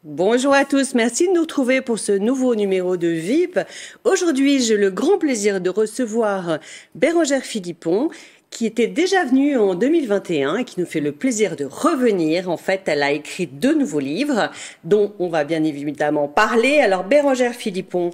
Bonjour à tous, merci de nous retrouver pour ce nouveau numéro de VIP. Aujourd'hui, j'ai le grand plaisir de recevoir Bérengère Philippon, qui était déjà venue en 2021 et qui nous fait le plaisir de revenir. En fait, elle a écrit 2 nouveaux livres dont on va bien évidemment parler. Alors, Bérengère Philippon,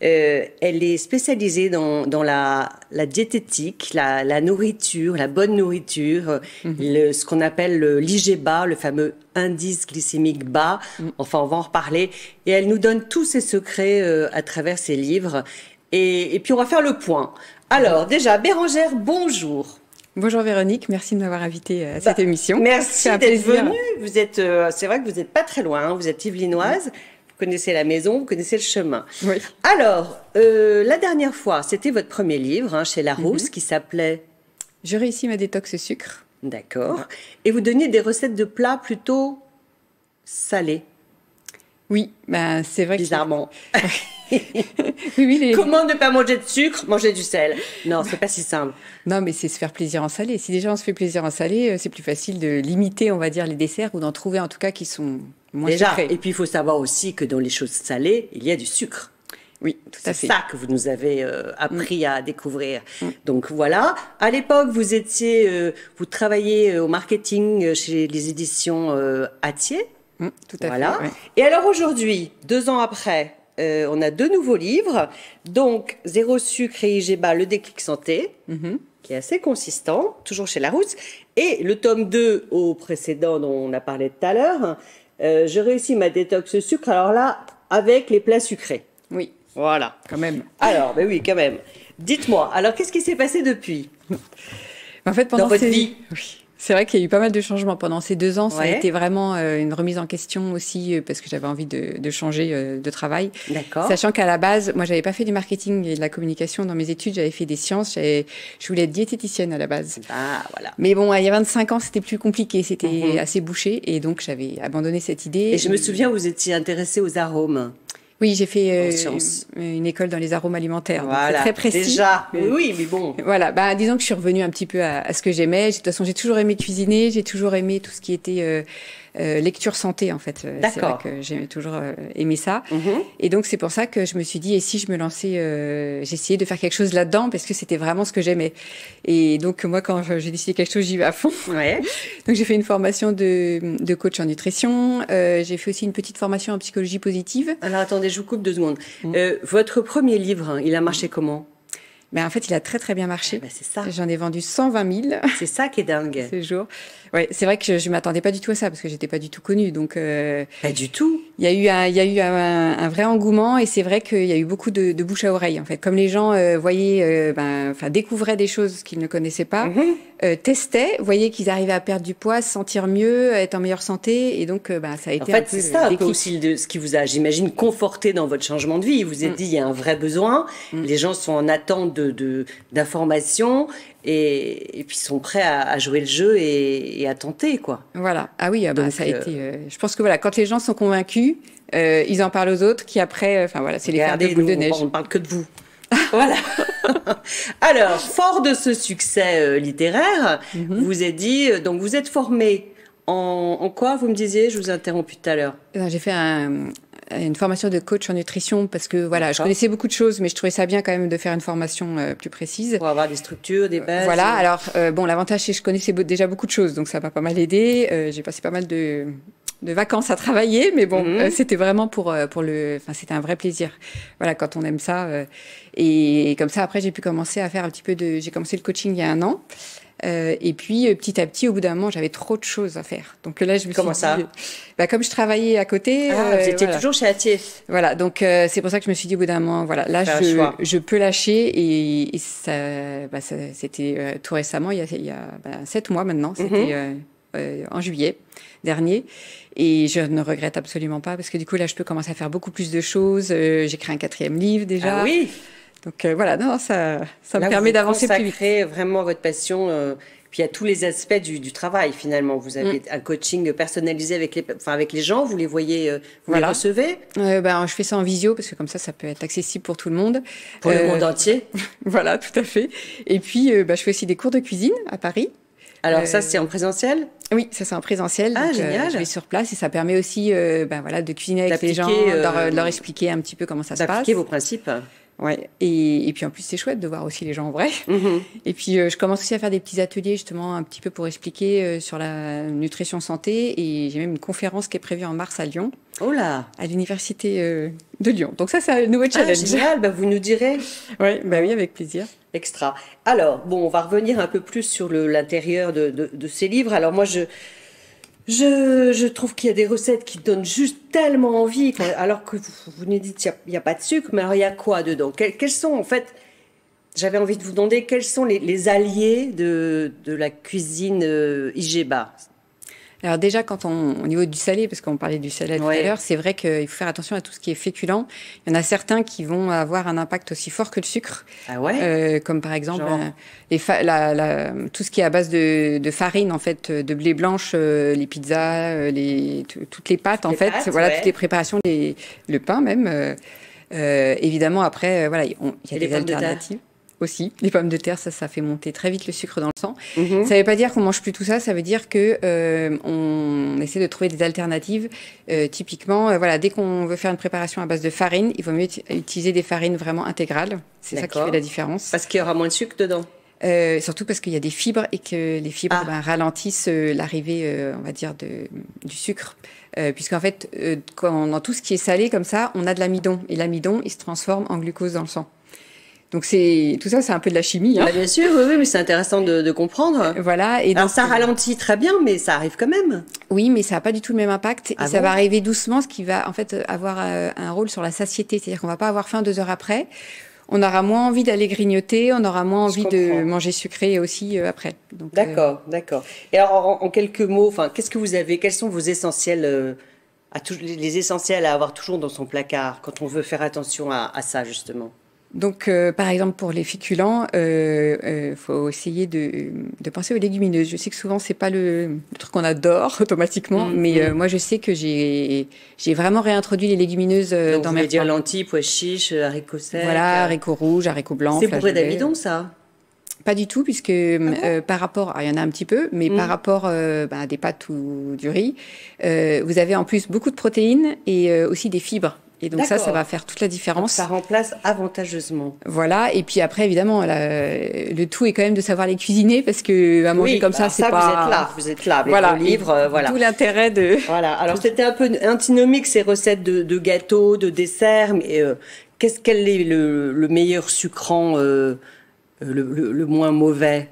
elle est spécialisée dans la diététique, la nourriture, la bonne nourriture, ce qu'on appelle l'IG bas, le fameux indice glycémique bas. Enfin, on va en reparler. Et elle nous donne tous ses secrets à travers ses livres. Et puis, on va faire le point. Alors, déjà, Bérengère, bonjour. Bonjour Véronique, merci de m'avoir invitée à cette émission. Merci d'être venue. Vous êtes, c'est vrai que vous n'êtes pas très loin, hein. Vous êtes yvelinoise, vous connaissez la maison, vous connaissez le chemin. Oui. Alors, la dernière fois, c'était votre premier livre hein, chez Larousse qui s'appelait Je réussis ma détox sucre. D'accord. Et vous donniez des recettes de plats plutôt salés. Oui, ben c'est vrai bizarrement. Oui, Comment ne pas manger de sucre, manger du sel? Non, c'est pas si simple. Non, mais c'est se faire plaisir en salé. Si déjà on se fait plaisir en salé, c'est plus facile de limiter, on va dire, les desserts ou d'en trouver en tout cas qui sont moins sucrés. Et puis il faut savoir aussi que dans les choses salées, il y a du sucre. Oui, tout à fait. C'est ça que vous nous avez appris à découvrir. Donc voilà. À l'époque, vous travailliez au marketing chez les éditions Hatier. Tout à voilà. fait. Ouais. Et alors aujourd'hui, 2 ans après, on a 2 nouveaux livres. Donc Zéro sucre et IG bas, le déclic santé, qui est assez consistant, toujours chez Larousse. Et le tome 2 au précédent dont on a parlé tout à l'heure, Je réussis ma détox sucre. Alors là, avec les plats sucrés. Oui. Voilà. Quand même. Alors, ben oui, quand même. Dites-moi, alors qu'est-ce qui s'est passé depuis En fait, pendant dans votre vie? Oui. C'est vrai qu'il y a eu pas mal de changements pendant ces 2 ans. Ça a Ouais. été vraiment une remise en question aussi parce que j'avais envie de changer de travail. D'accord. Sachant qu'à la base, moi, j'avais pas fait du marketing et de la communication dans mes études. J'avais fait des sciences. Je voulais être diététicienne à la base. Ah, voilà. Mais bon, il y a 25 ans, c'était plus compliqué. C'était assez bouché. Et donc, j'avais abandonné cette idée. Et je me souviens, vous étiez intéressée aux arômes. Oui, j'ai fait Conscience. une école dans les arômes alimentaires. Voilà. Donc c'est très précis. Déjà. Oui, mais bon. Voilà. Bah, disons que je suis revenue un petit peu à ce que j'aimais. De toute façon, j'ai toujours aimé cuisiner. J'ai toujours aimé tout ce qui était lecture santé, en fait. C'est vrai D'accord. que j'ai toujours aimé ça. Et donc, c'est pour ça que je me suis dit, et si je me lançais, j'essayais de faire quelque chose là-dedans parce que c'était vraiment ce que j'aimais. Et donc, moi, quand j'ai décidé quelque chose, j'y vais à fond. Ouais. Donc, j'ai fait une formation de coach en nutrition. J'ai fait aussi une petite formation en psychologie positive. Alors, attendez, je vous coupe 2 secondes. Votre premier livre, hein, il a marché comment? Mais en fait, il a très très bien marché. Ben, c'est ça. J'en ai vendu 120 000 C'est ça qui est dingue. ces jours. Ouais, c'est vrai que je m'attendais pas du tout à ça parce que j'étais pas du tout connue. Donc, Pas du tout. il y a eu un vrai engouement et c'est vrai qu'il y a eu beaucoup de bouche à oreille en fait. Comme les gens voyaient, découvraient des choses qu'ils ne connaissaient pas, testaient, voyaient qu'ils arrivaient à perdre du poids, se sentir mieux, être en meilleure santé et donc ça a été En fait, un peu c'est ça un peu déclic. aussi de ce qui vous a, j'imagine, conforté dans votre changement de vie. Vous vous êtes dit, il y a un vrai besoin. Les gens sont en attente d'informations et puis sont prêts à jouer le jeu et à tenter, quoi. Voilà. Ah oui, Donc, ça a été. Je pense que voilà, quand les gens sont convaincus, ils en parlent aux autres, qui après, c'est l'effet de Regardez, boule de nous, neige. on ne parle que de vous. Voilà. Alors, fort de ce succès littéraire, vous vous êtes dit, donc vous êtes formé en quoi, vous me disiez, je vous ai interrompu tout à l'heure. J'ai fait une formation de coach en nutrition parce que voilà, je D'accord. connaissais beaucoup de choses, mais je trouvais ça bien quand même de faire une formation plus précise. Pour avoir des structures, des bases. Voilà. Alors l'avantage c'est que je connaissais déjà beaucoup de choses, donc ça m'a pas mal aidé. J'ai passé pas mal de vacances à travailler, mais bon, c'était vraiment c'était un vrai plaisir. Voilà, quand on aime ça. Et comme ça, après, j'ai pu commencer à faire j'ai commencé le coaching il y a 1 an. Et puis, petit à petit, au bout d'un moment, j'avais trop de choses à faire. Donc là, je me Comment suis dit... ça comme je travaillais à côté... Vous étiez voilà. toujours chez Hatier. Voilà, donc c'est pour ça que je me suis dit au bout d'un moment, voilà, là je peux lâcher et c'était tout récemment, il y a 7 mois maintenant, c'était en juillet dernier et je ne regrette absolument pas parce que du coup là je peux commencer à faire beaucoup plus de choses, j'ai créé un 4e livre déjà. Ah oui. Donc voilà, non, ça Là, me permet d'avancer plus vite. Vous consacrez vraiment votre passion. Puis il y a tous les aspects du travail finalement. Vous avez un coaching personnalisé avec les gens. Vous les voyez, vous les recevez Je fais ça en visio parce que comme ça peut être accessible pour tout le monde. Pour le monde entier. Voilà, tout à fait. Et puis je fais aussi des cours de cuisine à Paris. Alors ça, c'est en présentiel? Oui, ça c'est en présentiel. Ah, donc, génial. je vais sur place et ça permet aussi voilà, de cuisiner avec les gens, de leur expliquer un petit peu comment ça se passe. D'appliquer vos principes. Ouais. Et puis en plus, c'est chouette de voir aussi les gens en vrai. Et puis, je commence aussi à faire des petits ateliers, justement, un petit peu pour expliquer sur la nutrition santé. Et j'ai même une conférence qui est prévue en mars à Lyon. Oh là! À l'université de Lyon. Donc ça, c'est un nouveau challenge. Ah, génial, bah, vous nous direz. Ouais, bah oui, avec plaisir. Extra. Alors, bon, on va revenir un peu plus sur l'intérieur de ces livres. Alors moi, je trouve qu'il y a des recettes qui donnent juste tellement envie, alors que vous nous dites qu'il n'y a pas de sucre, mais alors il y a quoi dedans? Quels sont, en fait, j'avais envie de vous demander, quels sont les alliés de la cuisine IGEBA? Alors déjà, au niveau du salé, parce qu'on parlait du salé tout à l'heure, c'est vrai qu'il faut faire attention à tout ce qui est féculent. Il y en a certains qui vont avoir un impact aussi fort que le sucre. Ah ouais? Comme par exemple tout ce qui est à base de farine, en fait, de blé blanche, les pizzas, toutes les pâtes, en fait. Voilà, toutes les préparations, le pain même. Évidemment, après, voilà, il y a des alternatives. Aussi, les pommes de terre, ça fait monter très vite le sucre dans le sang. Ça ne veut pas dire qu'on mange plus tout ça, ça veut dire que on essaie de trouver des alternatives. Typiquement, voilà, dès qu'on veut faire une préparation à base de farine, il vaut mieux utiliser des farines vraiment intégrales. C'est ça qui fait la différence. Parce qu'il y aura moins de sucre dedans. Surtout parce qu'il y a des fibres et que les fibres ralentissent l'arrivée, on va dire, du sucre. Puisqu'en fait, dans tout ce qui est salé comme ça, on a de l'amidon. Et l'amidon, il se transforme en glucose dans le sang. Donc tout ça, c'est un peu de la chimie. Hein. Bah bien sûr, oui, mais c'est intéressant de comprendre. Voilà. Et alors ça ralentit très bien, mais ça arrive quand même. Oui, mais ça n'a pas du tout le même impact. Et ça va arriver doucement, ce qui va en fait avoir un rôle sur la satiété. C'est-à-dire qu'on va pas avoir faim 2 heures après. On aura moins envie d'aller grignoter, on aura moins envie de manger sucré aussi après. D'accord. Et alors, en quelques mots, qu'est-ce que vous avez? Quels sont vos essentiels les essentiels à avoir toujours dans son placard quand on veut faire attention à ça justement? Donc, par exemple, pour les féculents, faut essayer de penser aux légumineuses. Je sais que souvent, c'est pas le truc qu'on adore automatiquement, mais moi, je sais que j'ai vraiment réintroduit les légumineuses donc, dans mes repas. Dire lentilles, pois chiches, haricots secs. Voilà, haricots rouges, haricots blancs. C'est bourré d'amidon, ça? Pas du tout, puisque par rapport, il y en a un petit peu, mais par rapport à des pâtes ou du riz, vous avez en plus beaucoup de protéines et aussi des fibres. Et donc ça va faire toute la différence. Donc ça remplace avantageusement. Voilà. Et puis après, évidemment, le tout est quand même de savoir les cuisiner parce que à manger comme ça, c'est pas. Vous êtes là avec vos livres, voilà. Tout l'intérêt de. Voilà. Alors c'était un peu antinomique ces recettes de gâteaux, de desserts, mais quel est le meilleur sucrant, le moins mauvais?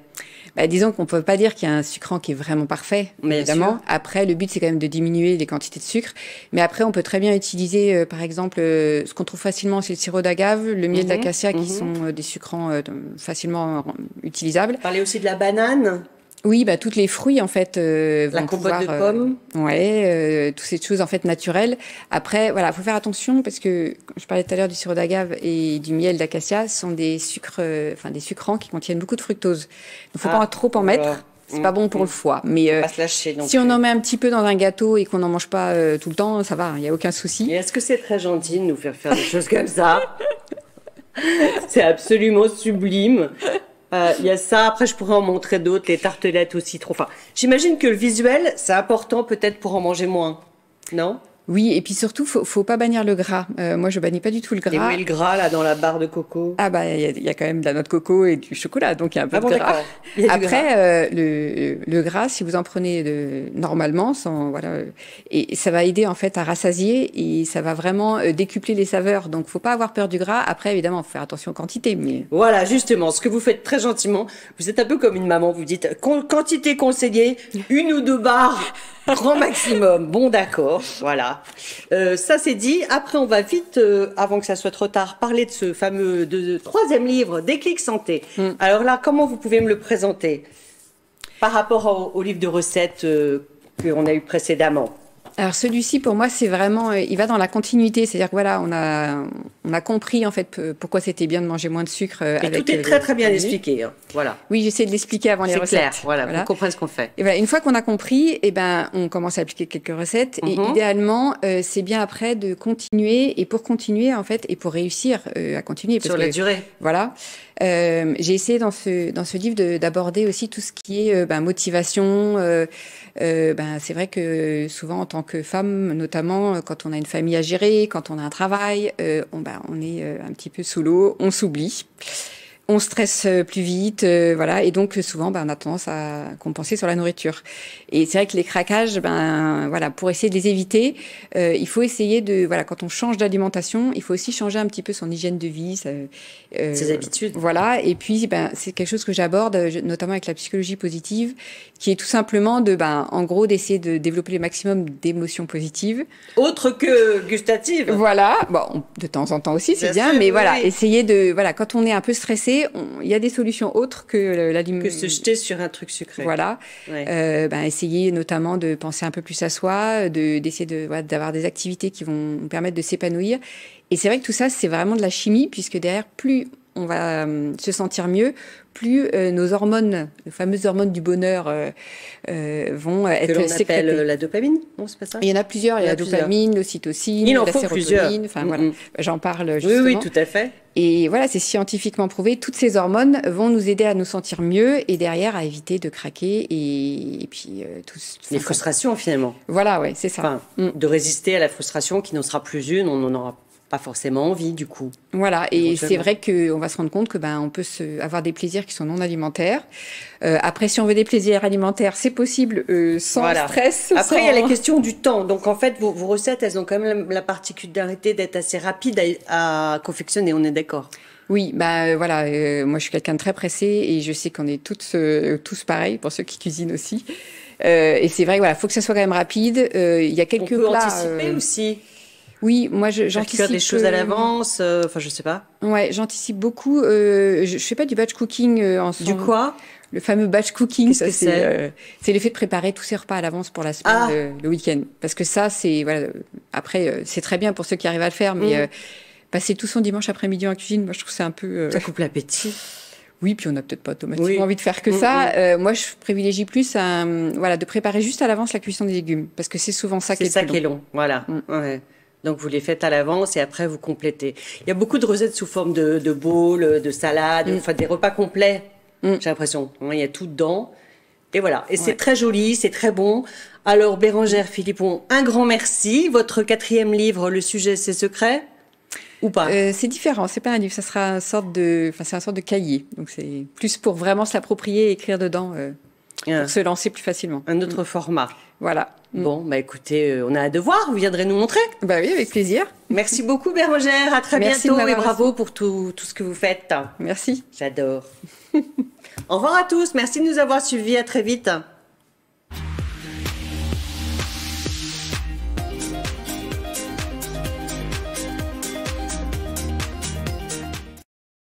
Disons qu'on peut pas dire qu'il y a un sucrant qui est vraiment parfait, évidemment. Après, le but, c'est quand même de diminuer les quantités de sucre. Mais après, on peut très bien utiliser, par exemple, ce qu'on trouve facilement, c'est le sirop d'agave, le miel d'acacia, qui sont des sucrants facilement utilisables. Vous parlez aussi de la banane? Oui, toutes les fruits en fait la compote de pommes. Toutes ces choses en fait naturelles. Après, voilà, faut faire attention parce que je parlais tout à l'heure du sirop d'agave et du miel d'acacia, ce sont des sucres, des sucrants qui contiennent beaucoup de fructose. Donc, faut pas trop en mettre. C'est pas bon pour le foie. Mais pas se lâcher, si on en met un petit peu dans un gâteau et qu'on n'en mange pas tout le temps, ça va, il y a aucun souci. Et est-ce que c'est très gentil de nous faire des choses comme ça? C'est absolument sublime. Il y a ça, après je pourrais en montrer d'autres, les tartelettes au citron. J'imagine que le visuel, c'est important peut-être pour en manger moins, non? Oui, et puis surtout, faut pas bannir le gras. Moi, je bannis pas du tout le gras. Et où est le gras, là, dans la barre de coco? Il y a quand même de la noix de coco et du chocolat, donc il y a un peu de gras. Après, le gras, si vous en prenez normalement, et ça va aider en fait à rassasier et ça va vraiment décupler les saveurs. Donc, faut pas avoir peur du gras. Après, évidemment, faut faire attention aux quantités. Mais voilà, justement, ce que vous faites très gentiment, vous êtes un peu comme une maman. Vous dites quantité conseillée, 1 ou 2 barres. Grand maximum. Bon, d'accord. Voilà. Ça, c'est dit. Après, on va vite, avant que ça soit trop tard, parler de ce fameux 3e livre, Déclic Santé. Alors là, comment vous pouvez me le présenter par rapport au livre de recettes qu'on a eu précédemment? Alors celui-ci, pour moi, c'est vraiment, il va dans la continuité. C'est-à-dire que voilà, on a compris en fait pourquoi c'était bien de manger moins de sucre. Et tout est très très bien expliqué. Hein. Voilà. Oui, j'essaie de l'expliquer avant les recettes. C'est clair. Voilà, vous comprenez ce qu'on fait. Et voilà, une fois qu'on a compris, on commence à appliquer quelques recettes. Et idéalement, c'est bien après de continuer. Et pour continuer en fait, et pour réussir à continuer sur la durée. Voilà. J'ai essayé dans ce livre d'aborder aussi tout ce qui est motivation. C'est vrai que souvent en tant que femme, notamment quand on a une famille à gérer, quand on a un travail, on est un petit peu sous l'eau, on s'oublie. On stresse plus vite, voilà, et donc souvent, on a tendance à compenser sur la nourriture. Et c'est vrai que les craquages, voilà, pour essayer de les éviter, il faut essayer quand on change d'alimentation, il faut aussi changer un petit peu son hygiène de vie, ses habitudes. Voilà, et puis c'est quelque chose que j'aborde, notamment avec la psychologie positive, qui est tout simplement en gros, d'essayer de développer le maximum d'émotions positives. Autre que gustatives. Voilà, bon, de temps en temps aussi, c'est bien, mais voilà, essayer quand on est un peu stressé, il y a des solutions autres que l'alimentation. Que se jeter sur un truc sucré. Voilà. Ouais. Essayer notamment de penser un peu plus à soi, d'essayer d'avoir des activités qui vont nous permettre de s'épanouir. Et c'est vrai que tout ça, c'est vraiment de la chimie, puisque derrière, plus on va se sentir mieux, plus nos hormones, les fameuses hormones du bonheur, vont être sécrétées. Que l'on appelle la dopamine, non, c'est pas ça? Il y en a plusieurs. Il y a la dopamine, l'ocytocine, la sérotonine. Enfin, voilà. J'en parle justement. Oui, tout à fait. Et voilà, c'est scientifiquement prouvé. Toutes ces hormones vont nous aider à nous sentir mieux et derrière à éviter de craquer et puis les frustrations finalement. Voilà, ouais, c'est ça. De résister à la frustration qui n'en sera plus une, on n'en aura pas forcément envie du coup. Voilà, et c'est vrai qu'on va se rendre compte que on peut avoir des plaisirs qui sont non alimentaires. Après, si on veut des plaisirs alimentaires, c'est possible sans stress. Après, il y a la question du temps. Donc en fait, vos recettes, elles ont quand même la particularité d'être assez rapides à confectionner, on est d'accord? Oui, voilà, moi je suis quelqu'un de très pressé et je sais qu'on est tous pareils, pour ceux qui cuisinent aussi. Et c'est vrai, voilà, faut que ça soit quand même rapide. Il y a quelques plats. On peut anticiper aussi. Oui, moi j'anticipe faire des choses à l'avance. Enfin, je sais pas. Ouais, j'anticipe beaucoup. Je fais pas du batch cooking ensemble. Du quoi? Le fameux batch cooking, ça c'est l'effet de préparer tous ses repas à l'avance pour la semaine, le week-end. Parce que ça, c'est voilà. Après, c'est très bien pour ceux qui arrivent à le faire, mais passer tout son dimanche après-midi en cuisine, moi je trouve c'est un peu. Ça coupe l'appétit. Oui, puis on n'a peut-être pas automatiquement envie de faire que ça. Moi, je privilégie plus de préparer juste à l'avance la cuisson des légumes, parce que c'est souvent ça qui est long. Voilà. Ouais. Donc, vous les faites à l'avance et après, vous complétez. Il y a beaucoup de recettes sous forme de bowls, de salades, enfin, des repas complets, j'ai l'impression. Il y a tout dedans. Et voilà. Et c'est très joli, c'est très bon. Alors, Bérengère Philippon, un grand merci. Votre 4e livre, le sujet, c'est secret ou pas? C'est différent. C'est pas un livre. Ça sera une sorte de cahier. Donc, c'est plus pour vraiment se l'approprier et écrire dedans. Pour se lancer plus facilement. Un autre format. Voilà. Bon, écoutez, on a hâte de voir. Vous viendrez nous montrer. Oui, avec plaisir. Merci beaucoup, Bérengère. À très bientôt et bravo pour tout ce que vous faites. Merci. J'adore. Au revoir à tous. Merci de nous avoir suivis. À très vite.